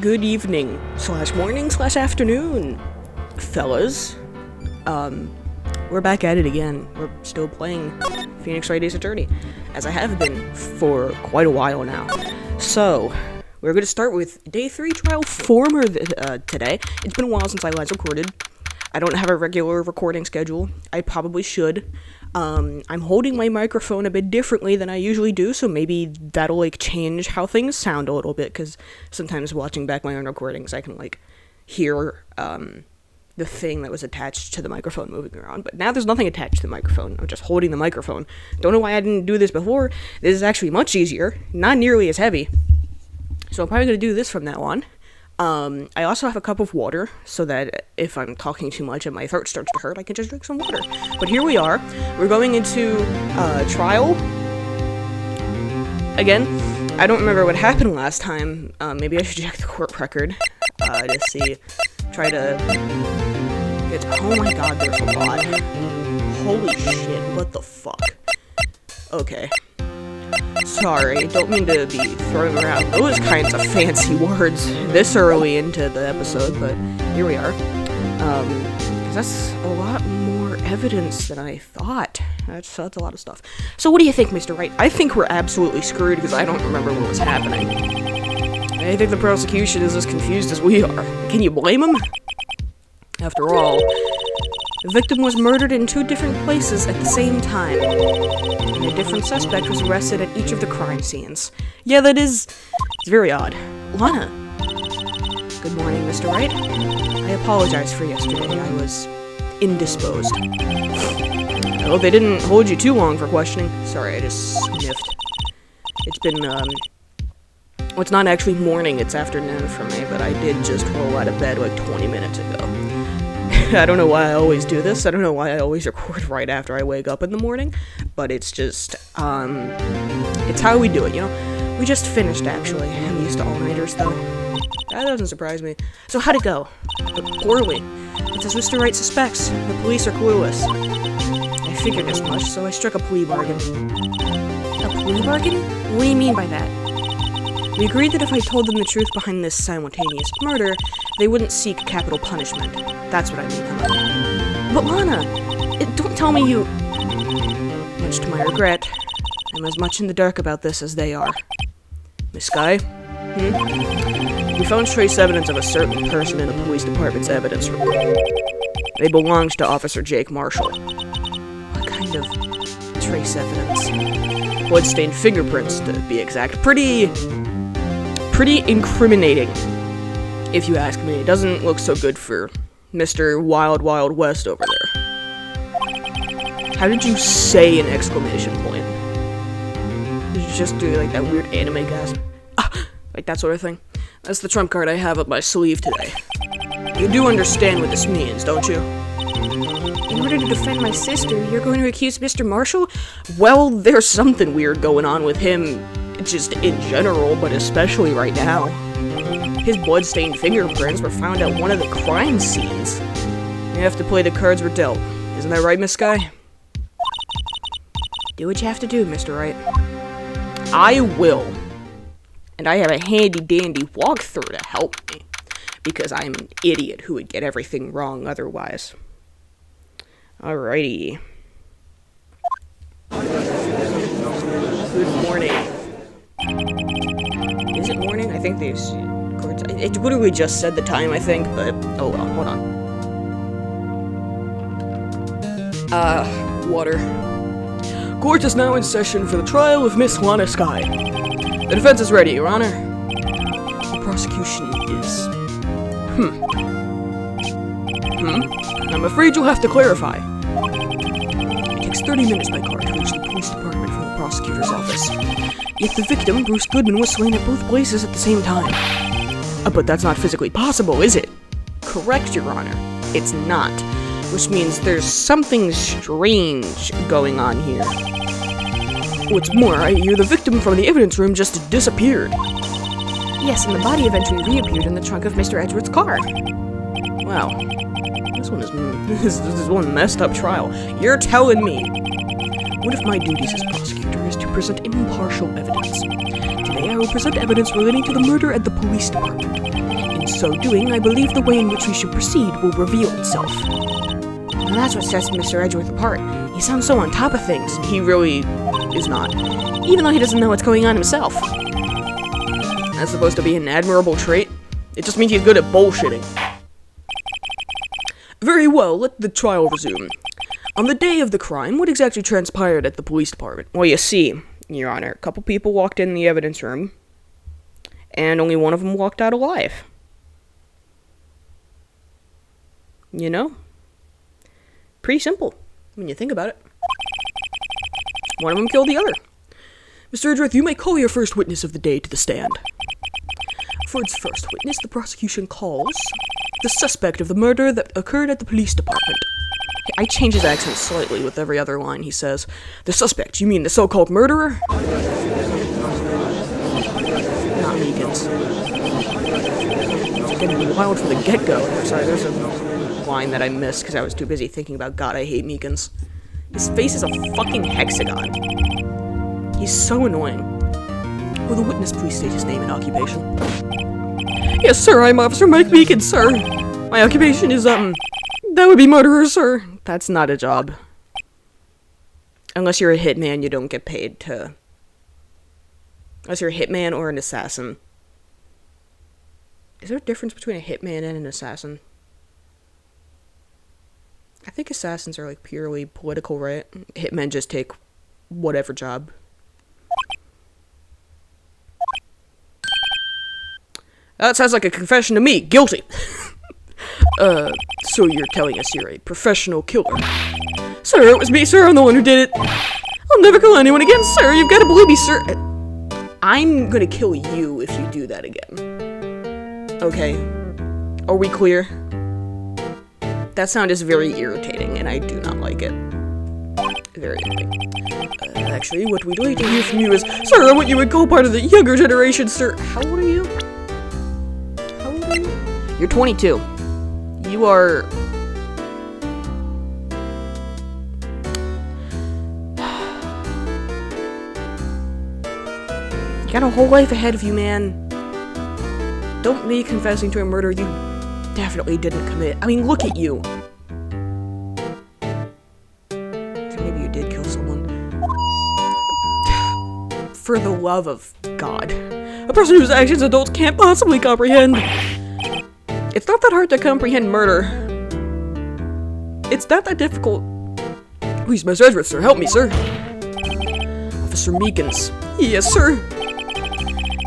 Good evening, slash morning, slash afternoon, fellas. We're back at it again. We're still playing Phoenix Wright Ace Attorney, as I have been for quite a while now. So, we're going to start with Day 3 Trial Former today. It's been a while since I last recorded. I don't have a regular recording schedule. I probably should. I'm holding my microphone a bit differently than I usually do, so maybe that'll, change how things sound a little bit, because sometimes watching back my own recordings, I can, hear, the thing that was attached to the microphone moving around. But now there's nothing attached to the microphone. I'm just holding the microphone. Don't know why I didn't do this before. This is actually much easier, not nearly as heavy. So I'm probably going to do this from now on. I also have a cup of water, so that if I'm talking too much and my throat starts to hurt, I can just drink some water. But here we are. We're going into, trial. Again, I don't remember what happened last time. Maybe I should check the court record, to see. Try to get... Oh my god, there's a lot. Holy shit, what the fuck? Okay. Sorry, don't mean to be throwing around those kinds of fancy words this early into the episode, but here we are. 'Cause that's a lot more evidence than I thought. That's a lot of stuff. So what do you think, Mr. Wright? I think we're absolutely screwed because I don't remember what was happening. I think the prosecution is as confused as we are. Can you blame them? After all, the victim was murdered in 2 different places at the same time, and a different suspect was arrested at each of the crime scenes. Yeah, it's very odd. Lana! Good morning, Mr. Wright. I apologize for yesterday. I was indisposed. I hope they didn't hold you too long for questioning. Sorry, I just sniffed. It's been, well, it's not actually morning, it's afternoon for me, but I did just roll out of bed 20 minutes ago. I don't know why I always do this. I don't know why I always record right after I wake up in the morning, but it's just, it's how we do it, you know? We just finished, actually. I'm used to all-nighters, though. That doesn't surprise me. So how'd it go? Poorly. It's as Mr. Wright suspects. The police are clueless. I figured as much, so I struck a plea bargain. A plea bargain? What do you mean by that? We agreed that if I told them the truth behind this simultaneous murder, they wouldn't seek capital punishment. That's what I mean. But Lana, don't tell me you... Much to my regret, I'm as much in the dark about this as they are. Miss Skye? We found trace evidence of a certain person in the police department's evidence room. They belonged to Officer Jake Marshall. What kind of trace evidence? Bloodstained fingerprints, to be exact. Pretty incriminating, if you ask me. It doesn't look so good for Mr. Wild Wild West over there. How did you say an exclamation point? Did you just do that weird anime gasp? Like that sort of thing? That's the trump card I have up my sleeve today. You do understand what this means, don't you? In order to defend my sister, you're going to accuse Mr. Marshall? Well, there's something weird going on with him, just in general, but especially right now. His blood-stained fingerprints were found at one of the crime scenes. You have to play the cards we're dealt. Isn't that right, Miss Skye? Do what you have to do, Mr. Wright. I will. And I have a handy-dandy walkthrough to help me, because I'm an idiot who would get everything wrong otherwise. Alrighty. Good morning. Is it morning? I think these cards... It literally just said the time, I think, but... Oh well, hold on. Water. Court is now in session for the trial of Miss Lana Skye. The defense is ready, Your Honor. The prosecution is... I'm afraid you'll have to clarify. It takes 30 minutes by car to reach the police department from the prosecutor's office. Yet the victim, Bruce Goodman, was slain at both places at the same time. But that's not physically possible, is it? Correct, Your Honor. It's not. Which means there's something strange going on here. What's more, I hear the victim from the evidence room just disappeared. Yes, and the body eventually reappeared in the trunk of Mr. Edgeworth's car. Wow. This is one messed up trial. You're telling me. One of my duties as prosecutor is to present impartial evidence. Today I will present evidence relating to the murder at the police department. In so doing, I believe the way in which we should proceed will reveal itself. Well, that's what sets Mr. Edgeworth apart. He sounds so on top of things. He really is not. Even though he doesn't know what's going on himself. That's supposed to be an admirable trait. It just means he's good at bullshitting. Very well, let the trial resume. On the day of the crime, what exactly transpired at the police department? Well, you see, Your Honor, a couple people walked in the evidence room, and only one of them walked out alive. You know? Pretty simple, when you think about it. One of them killed the other. Mr. Edgeworth, you may call your first witness of the day to the stand. For its first witness, the prosecution calls the suspect of the murder that occurred at the police department. I change his accent slightly with every other line he says. The suspect, you mean the so-called murderer? Not meekins. It's getting wild from the get-go. Sorry, there's a line that I missed because I was too busy thinking about God, I hate meekins. His face is a fucking hexagon. He's so annoying. Will the witness please state his name and occupation? Yes, sir, I'm Officer Mike Meekins, sir. My occupation is, that would be murderer, sir. That's not a job. Unless you're a hitman, you don't get paid to... Unless you're a hitman or an assassin. Is there a difference between a hitman and an assassin? I think assassins are, like, purely political, right? Hitmen just take whatever job. That sounds like a confession to me. Guilty. So you're telling us you're a professional killer. Sir, it was me, sir. I'm the one who did it. I'll never kill anyone again, sir. You've got to believe me, sir. I'm gonna kill you if you do that again. Okay. Are we clear? That sound is very irritating, and I do not like it. Very annoying. Actually, what we'd like to hear from you is, sir, what you would call part of the younger generation, sir. How old are you? How old are you? You're 22. You are... You got a whole life ahead of you, man. Don't me confessing to a murder you definitely didn't commit. I mean, look at you. Maybe you did kill someone. For the love of God. A person whose actions adults can't possibly comprehend. It's not that hard to comprehend murder. It's not that difficult. Please, Mr. Edgeworth, sir, help me, sir. Officer Meekins. Yes, sir.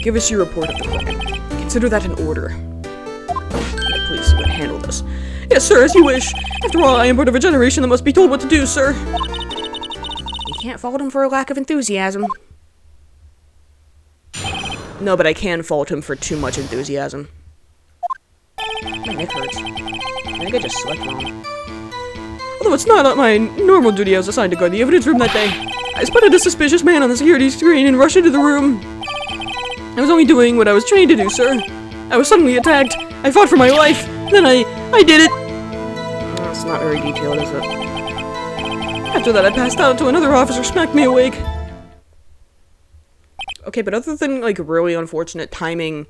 Give us your report of the crime. Consider that an order. Yeah, please, handle this. Yes, sir, as you wish. After all, I am part of a generation that must be told what to do, sir. You can't fault him for a lack of enthusiasm. No, but I can fault him for too much enthusiasm. My neck hurts. I think I just slept wrong. Although it's not my normal duty, I was assigned to guard the evidence room that day. I spotted a suspicious man on the security screen and rushed into the room. I was only doing what I was trained to do, sir. I was suddenly attacked. I fought for my life. Then I did it. Oh, it's not very detailed, is it? After that, I passed out until another officer smacked me awake. Okay, but other than, like, really unfortunate timing,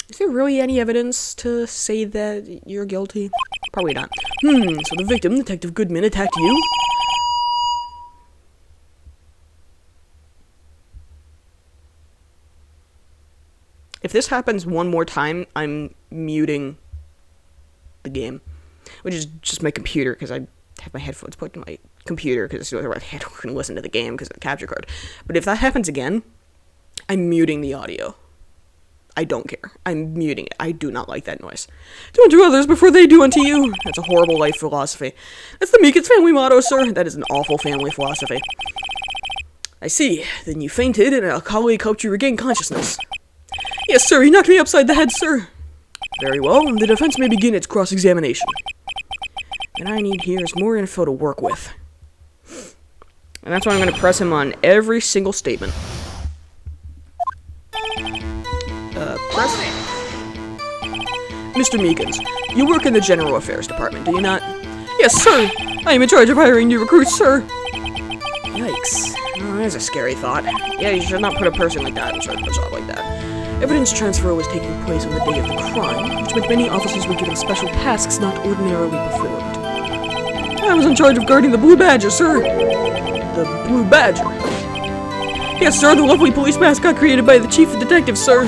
is there really any evidence to say that you're guilty? Probably not. So the victim, Detective Goodman, attacked you? If this happens one more time, I'm muting the game. Which is just my computer, because I have my headphones put in my computer, because I can listen to the game because of the capture card. But if that happens again, I'm muting the audio. I don't care. I'm muting it. I do not like that noise. Do unto others before they do unto you. That's a horrible life philosophy. That's the Meekins family motto, sir. That is an awful family philosophy. I see. Then you fainted, and a colleague helped you regain consciousness. Yes, sir. He knocked me upside the head, sir. Very well. The defense may begin its cross-examination. And I need here is more info to work with. And that's why I'm going to press him on every single statement. Press. Mr. Meekins, you work in the General Affairs Department, do you not? Yes, sir! I am in charge of hiring new recruits, sir! Yikes. Oh, that's a scary thought. Yeah, you should not put a person like that in charge of a job like that. Evidence transfer was taking place on the day of the crime, which meant many officers were given special tasks not ordinarily performed. I was in charge of guarding the Blue Badger, sir! The Blue Badger? Yes, sir, the lovely police mascot created by the chief of detectives, sir!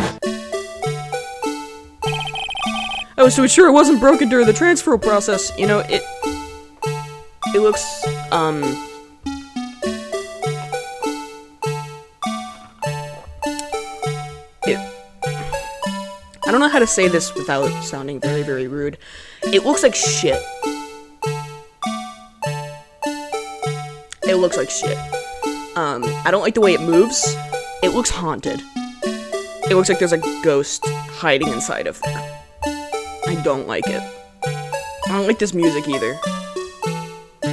I was to ensure it wasn't broken during the transfer process. You know, it looks, I don't know how to say this without sounding very, very rude. It looks like shit. It looks like shit. I don't like the way it moves. It looks haunted. It looks like there's a ghost hiding inside of there. I don't like it. I don't like this music either.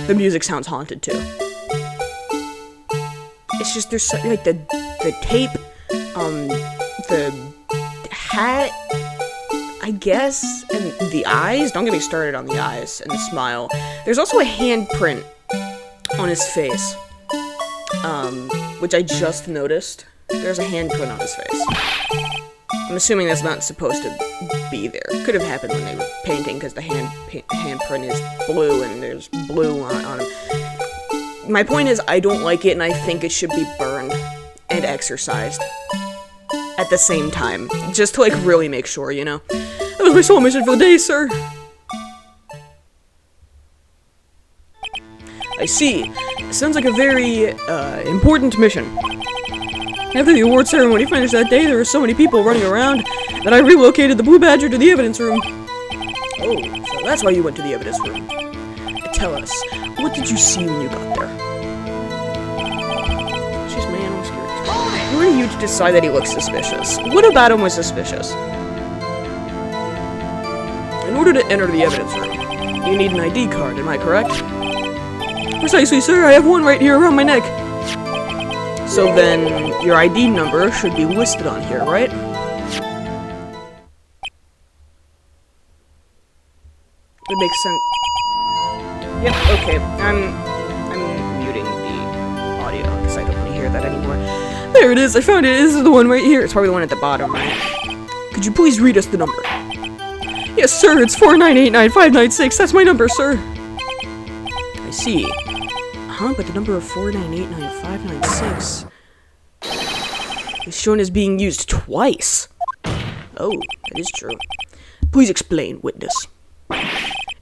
The music sounds haunted too. It's just there's something like the tape, the hat, I guess, and the eyes. Don't get me started on the eyes and the smile. There's also a handprint on his face, which I just noticed. There's a handprint on his face. I'm assuming that's not supposed to be there. Could have happened when they were painting, because the handprint is blue and there's blue on him. My point is, I don't like it, and I think it should be burned and exorcised at the same time, just to, like, really make sure, you know? That was my sole mission for the day, sir! I see. Sounds like a very, important mission. After the award ceremony finished that day, there were so many people running around that I relocated the Blue Badger to the evidence room. Oh, so that's why you went to the evidence room. Tell us, what did you see when you got there? Jeez, man, I'm scared. Who are you to decide that he looks suspicious? What about him was suspicious? In order to enter the evidence room, you need an ID card, am I correct? Precisely, sir. I have one right here around my neck. So then, your ID number should be listed on here, right? It makes sense. Yep, okay. I'm muting the audio because I don't want to hear that anymore. There it is. I found it. This is the one right here. It's probably the one at the bottom, right? Could you please read us the number? Yes, sir. It's 4989596. That's my number, sir. I see. Huh? But the number of 4989596 is shown as being used twice. Oh, that is true. Please explain, witness.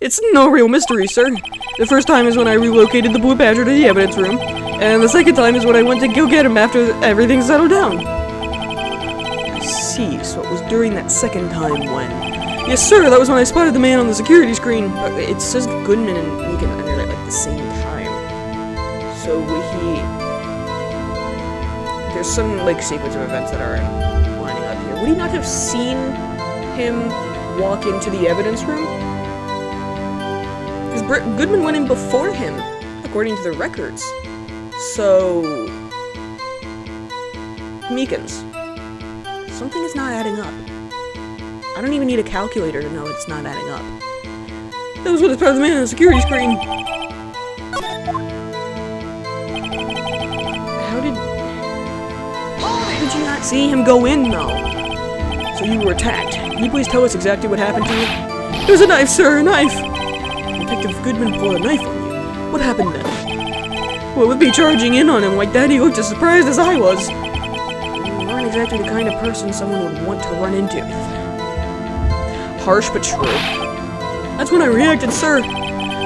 It's no real mystery, sir. The first time is when I relocated the Blue Badger to the evidence room, and the second time is when I went to go get him after everything settled down. I see, so it was during that second time when... Yes, sir, that was when I spotted the man on the security screen. It says Goodman and Meekin under it at the same time. So there's some, like, sequence of events that aren't lining up here. Would he not have seen him walk into the evidence room? Because Goodman went in before him, according to the records. So... Meekins. Something is not adding up. I don't even need a calculator to know it's not adding up. That was what it's part of the man on the security screen. How did you not see him go in, though? So you were attacked. Can you please tell us exactly what happened to you? It was a knife, sir, a knife! Detective Goodman pulled a knife on you. What happened then? Well, with me charging in on him like that, he looked as surprised as I was. You aren't exactly the kind of person someone would want to run into. Harsh but true. That's when I reacted, sir.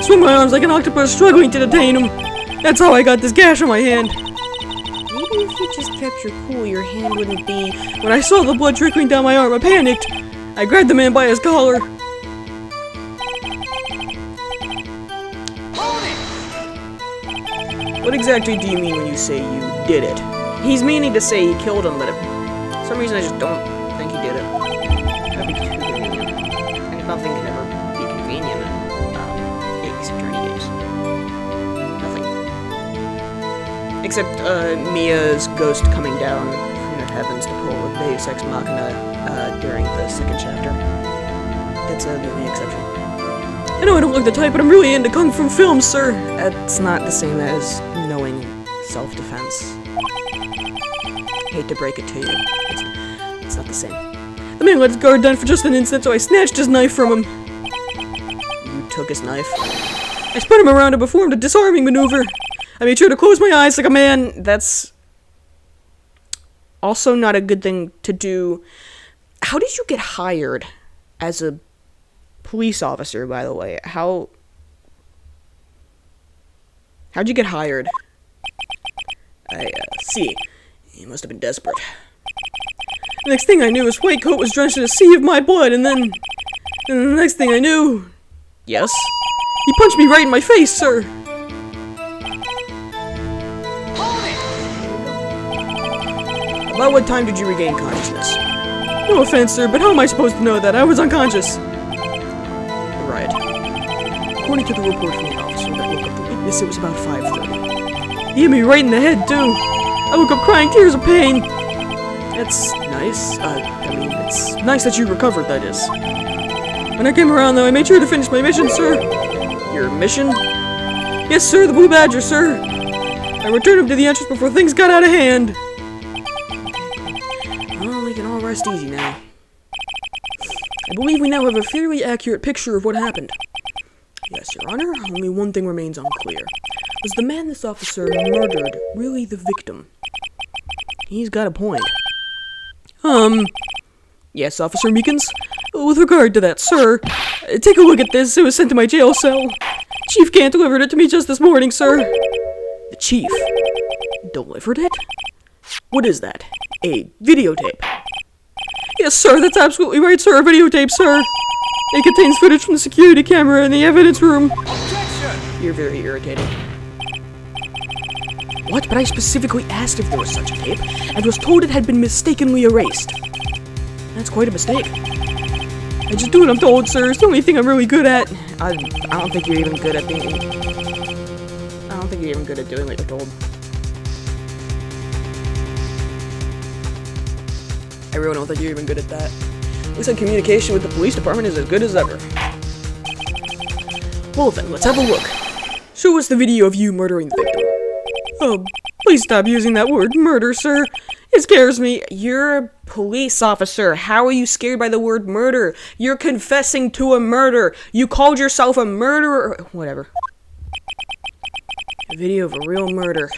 Swung my arms like an octopus, struggling to detain him. That's how I got this gash on my hand. Maybe if you just kept your cool, your hand wouldn't be... When I saw the blood trickling down my arm, I panicked. I grabbed the man by his collar. What exactly do you mean when you say you did it? He's meaning to say he killed him, but for some reason I just don't think he did it. That'd be too convenient. And nothing can ever be convenient in Ace Attorney games. Nothing. Except Mia's ghost coming down from the heavens to pull a Deus Ex Machina during the second chapter. That's the only exception. I know I don't look the type, but I'm really into kung fu films, sir. That's not the same as knowing self-defense. Hate to break it to you. It's not the same. The man let his guard down for just an instant, so I snatched his knife from him. You took his knife? I spun him around and performed a disarming maneuver. I made sure to close my eyes like a man. That's also not a good thing to do. How did you get hired as a police officer, by the way? How'd you get hired? I see. He must have been desperate. The next thing I knew, his white coat was drenched in a sea of my blood, and then the next thing I knew... Yes? He punched me right in my face, sir! About what time did you regain consciousness? No offense, sir, but how am I supposed to know that? I was unconscious. Right. According to the report from the officer that woke up the witness, it was about 5:30. He hit me right in the head, too. I woke up crying tears of pain. That's nice. I mean, it's nice that you recovered, that is. When I came around, though, I made sure to finish my mission, sir. Your mission? Yes, sir, the Blue Badger, sir. I returned him to the entrance before things got out of hand. Well, we can all rest easy now. I believe we now have a fairly accurate picture of what happened. Yes, Your Honor, only one thing remains unclear. Was the man this officer murdered really the victim? He's got a point. Yes, Officer Meekins? With regard to that, sir, take a look at this. It was sent to my jail cell. Chief Gant delivered it to me just this morning, sir. The chief delivered it? What is that? A videotape? Yes, sir, that's absolutely right, sir. A videotape, sir. It contains footage from the security camera in the evidence room. Objection! You're very irritating. What? But I specifically asked if there was such a tape, and was told it had been mistakenly erased. That's quite a mistake. I just do what I'm told, sir. It's the only thing I'm really good at. I don't think you're even good at being... I don't think you're even good at doing what you're told. I really don't think you're even good at that. Looks like communication with the police department is as good as ever. Well then, let's have a look. Show us the video of you murdering the victim. Oh, please stop using that word, murder, sir. It scares me. You're a police officer. How are you scared by the word murder? You're confessing to a murder. You called yourself a murderer. Whatever. A video of a real murder.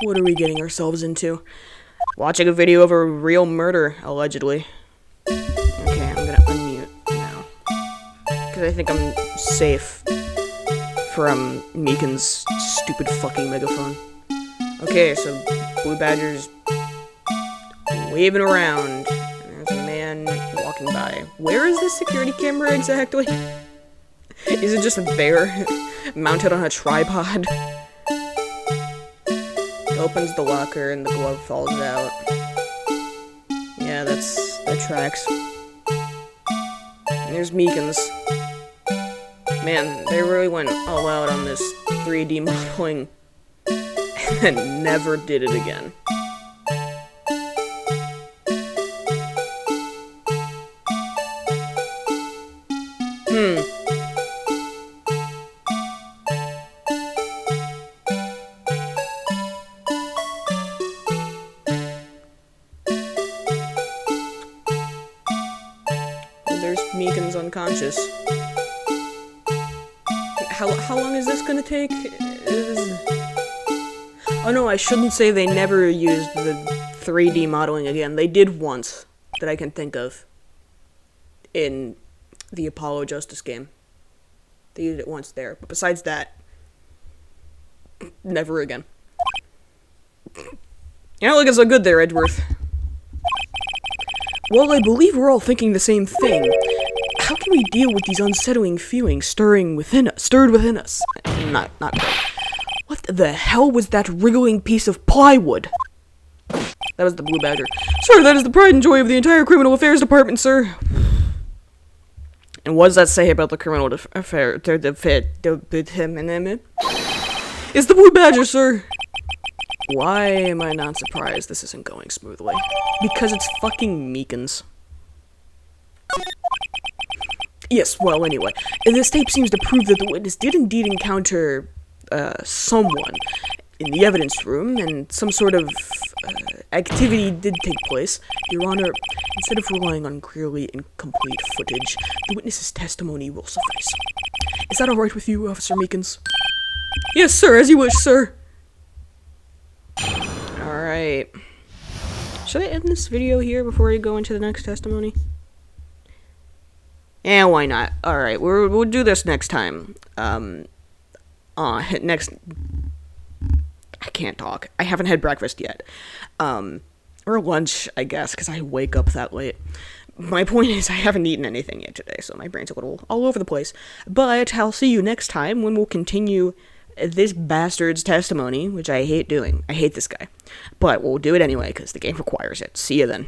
What are we getting ourselves into? Watching a video of a real murder, allegedly. Okay, I'm gonna unmute now. Because I think I'm safe from Meekins' stupid fucking megaphone. Okay, so Blue Badger's waving around, and there's a man walking by. Where is this security camera exactly? Is it just a bear mounted on a tripod? He opens the locker and the glove falls out. Yeah, that tracks. And there's Meekins. Man, they really went all out on this 3D modeling and never did it again. Well, there's Meekins unconscious. How long is this gonna take? Oh no, I shouldn't say they never used the 3D modeling again. They did once, that I can think of, in the Apollo Justice game. They used it once there, but besides that, never again. You're not looking so good there, Edgeworth. Well, I believe we're all thinking the same thing. How can we deal with these unsettling feelings stirred within us? Not quite. What the hell was that wriggling piece of plywood? That was the Blue Badger. Sir, that is the pride and joy of the entire criminal affairs department, sir. And what does that say about the criminal affair? It's the Blue Badger, sir. Why am I not surprised this isn't going smoothly? Because it's fucking Meekins. Yes, well, anyway, this tape seems to prove that the witness did indeed encounter, someone in the evidence room, and some sort of, activity did take place. Your Honor, instead of relying on clearly incomplete footage, the witness's testimony will suffice. Is that alright with you, Officer Meekins? Yes, sir, as you wish, sir. Alright. Should I end this video here before I go into the next testimony? Yeah, why not? Alright, we'll do this next time. Next... I can't talk. I haven't had breakfast yet. Or lunch, I guess, because I wake up that late. My point is, I haven't eaten anything yet today, so my brain's a little all over the place. But I'll see you next time when we'll continue this bastard's testimony, which I hate doing. I hate this guy. But we'll do it anyway, because the game requires it. See you then.